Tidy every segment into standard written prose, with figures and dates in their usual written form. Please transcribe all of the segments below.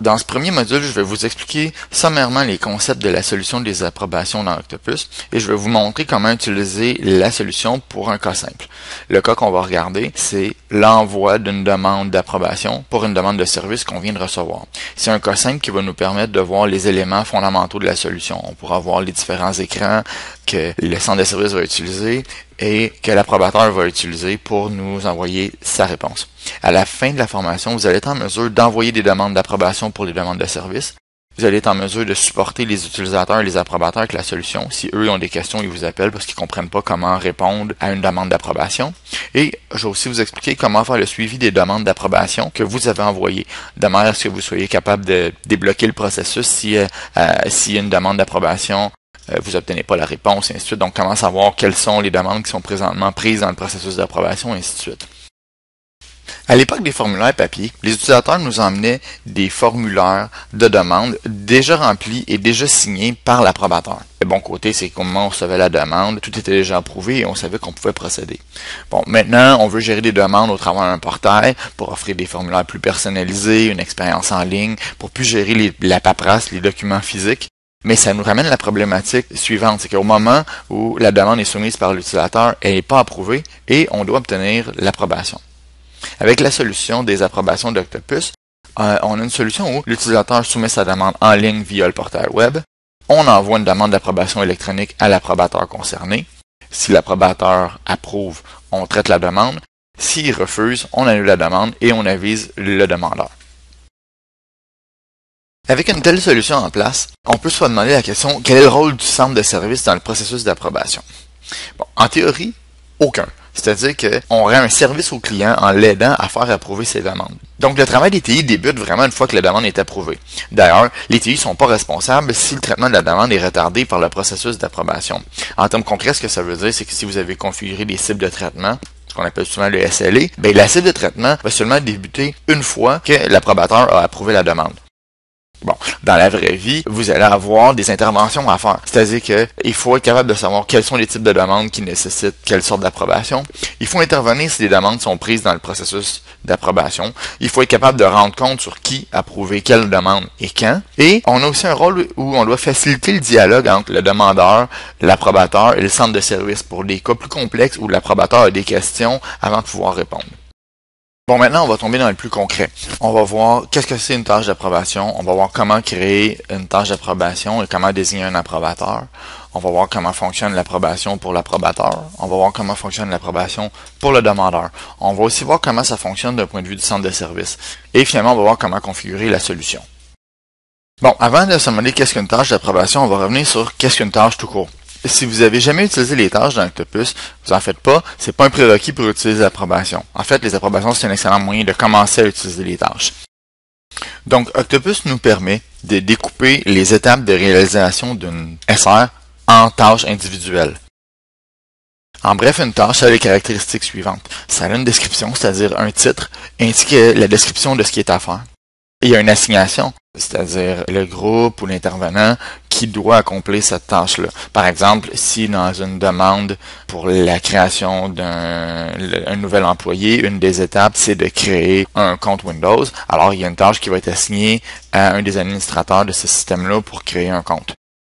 Dans ce premier module, je vais vous expliquer sommairement les concepts de la solution des approbations dans Octopus et je vais vous montrer comment utiliser la solution pour un cas simple. Le cas qu'on va regarder, c'est l'envoi d'une demande d'approbation pour une demande de service qu'on vient de recevoir. C'est un cas simple qui va nous permettre de voir les éléments fondamentaux de la solution. On pourra voir les différents écrans que le centre de service va utiliser et que l'approbateur va utiliser pour nous envoyer sa réponse. À la fin de la formation, vous allez être en mesure d'envoyer des demandes d'approbation pour les demandes de service. Vous allez être en mesure de supporter les utilisateurs et les approbateurs avec la solution. Si eux ont des questions, ils vous appellent parce qu'ils ne comprennent pas comment répondre à une demande d'approbation. Et je vais aussi vous expliquer comment faire le suivi des demandes d'approbation que vous avez envoyées, de manière à ce que vous soyez capable de débloquer le processus s'il y a une demande d'approbation. Vous n'obtenez pas la réponse, et ainsi de suite. Donc, comment savoir quelles sont les demandes qui sont présentement prises dans le processus d'approbation, et ainsi de suite. À l'époque des formulaires papier, les utilisateurs nous emmenaient des formulaires de demande déjà remplis et déjà signés par l'approbateur. Le bon côté, c'est qu'au moment où on recevait la demande, tout était déjà approuvé et on savait qu'on pouvait procéder. Bon, maintenant, on veut gérer des demandes au travers d'un portail pour offrir des formulaires plus personnalisés, une expérience en ligne, pour plus gérer la paperasse, les documents physiques. Mais ça nous ramène à la problématique suivante, c'est qu'au moment où la demande est soumise par l'utilisateur, elle n'est pas approuvée et on doit obtenir l'approbation. Avec la solution des approbations d'Octopus, on a une solution où l'utilisateur soumet sa demande en ligne via le portail web. On envoie une demande d'approbation électronique à l'approbateur concerné. Si l'approbateur approuve, on traite la demande. S'il refuse, on annule la demande et on avise le demandeur. Avec une telle solution en place, on peut se demander la question, quel est le rôle du centre de service dans le processus d'approbation? Bon, en théorie, aucun. C'est-à-dire qu'on rend un service au client en l'aidant à faire approuver ses demandes. Donc, le travail des TI débute vraiment une fois que la demande est approuvée. D'ailleurs, les TI ne sont pas responsables si le traitement de la demande est retardé par le processus d'approbation. En termes concrets, ce que ça veut dire, c'est que si vous avez configuré des cibles de traitement, ce qu'on appelle souvent le SLA, bien, la cible de traitement va seulement débuter une fois que l'approbateur a approuvé la demande. Bon, dans la vraie vie, vous allez avoir des interventions à faire. C'est-à-dire qu'il faut être capable de savoir quels sont les types de demandes qui nécessitent quelle sorte d'approbation. Il faut intervenir si les demandes sont prises dans le processus d'approbation. Il faut être capable de rendre compte sur qui approuver quelle demande et quand. Et on a aussi un rôle où on doit faciliter le dialogue entre le demandeur, l'approbateur et le centre de service pour des cas plus complexes où l'approbateur a des questions avant de pouvoir répondre. Bon, maintenant, on va tomber dans le plus concret. On va voir qu'est-ce que c'est une tâche d'approbation. On va voir comment créer une tâche d'approbation et comment désigner un approbateur. On va voir comment fonctionne l'approbation pour l'approbateur. On va voir comment fonctionne l'approbation pour le demandeur. On va aussi voir comment ça fonctionne d'un point de vue du centre de service. Et finalement, on va voir comment configurer la solution. Bon, avant de se demander qu'est-ce qu'une tâche d'approbation, on va revenir sur qu'est-ce qu'une tâche tout court. Si vous avez jamais utilisé les tâches dans Octopus, vous en faites pas, c'est pas un prérequis pour utiliser l'approbation. En fait, les approbations, c'est un excellent moyen de commencer à utiliser les tâches. Donc, Octopus nous permet de découper les étapes de réalisation d'une SR en tâches individuelles. En bref, une tâche a les caractéristiques suivantes. Ça a une description, c'est-à-dire un titre, ainsi que la description de ce qui est à faire. Il y a une assignation, c'est-à-dire le groupe ou l'intervenant qui doit accomplir cette tâche-là. Par exemple, si dans une demande pour la création d'un nouvel employé, une des étapes, c'est de créer un compte Windows, alors il y a une tâche qui va être assignée à un des administrateurs de ce système-là pour créer un compte.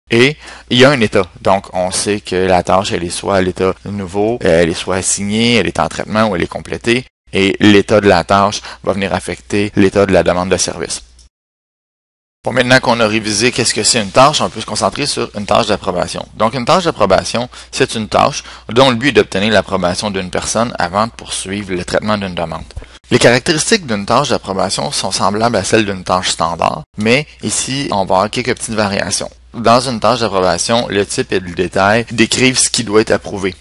Et il y a un état. Donc, on sait que la tâche, elle est soit à l'état nouveau, elle est soit assignée, elle est en traitement ou elle est complétée. Et l'état de la tâche va venir affecter l'état de la demande de service. Bon, maintenant qu'on a révisé qu'est-ce que c'est une tâche, on peut se concentrer sur une tâche d'approbation. Donc, une tâche d'approbation, c'est une tâche dont le but est d'obtenir l'approbation d'une personne avant de poursuivre le traitement d'une demande. Les caractéristiques d'une tâche d'approbation sont semblables à celles d'une tâche standard, mais ici, on va avoir quelques petites variations. Dans une tâche d'approbation, le type et le détail décrivent ce qui doit être approuvé.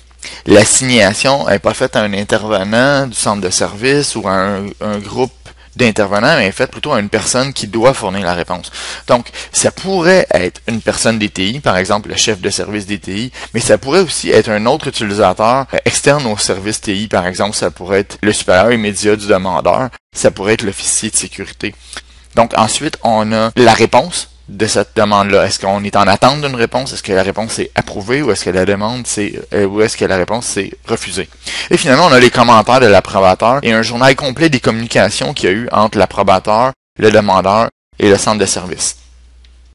L'assignation n'est pas faite à un intervenant du centre de service ou à un groupe d'intervenants, mais est faite plutôt à une personne qui doit fournir la réponse. Donc, ça pourrait être une personne des TI, par exemple le chef de service des TI, mais ça pourrait aussi être un autre utilisateur externe au service TI. Par exemple, ça pourrait être le supérieur immédiat du demandeur, ça pourrait être l'officier de sécurité. Donc, ensuite, on a la réponse de cette demande-là. Est-ce qu'on est en attente d'une réponse? Est-ce que la réponse est approuvée ou est-ce que la demande ou est-ce que la réponse c'est refusée? Et finalement, on a les commentaires de l'approbateur et un journal complet des communications qu'il y a eu entre l'approbateur, le demandeur et le centre de service.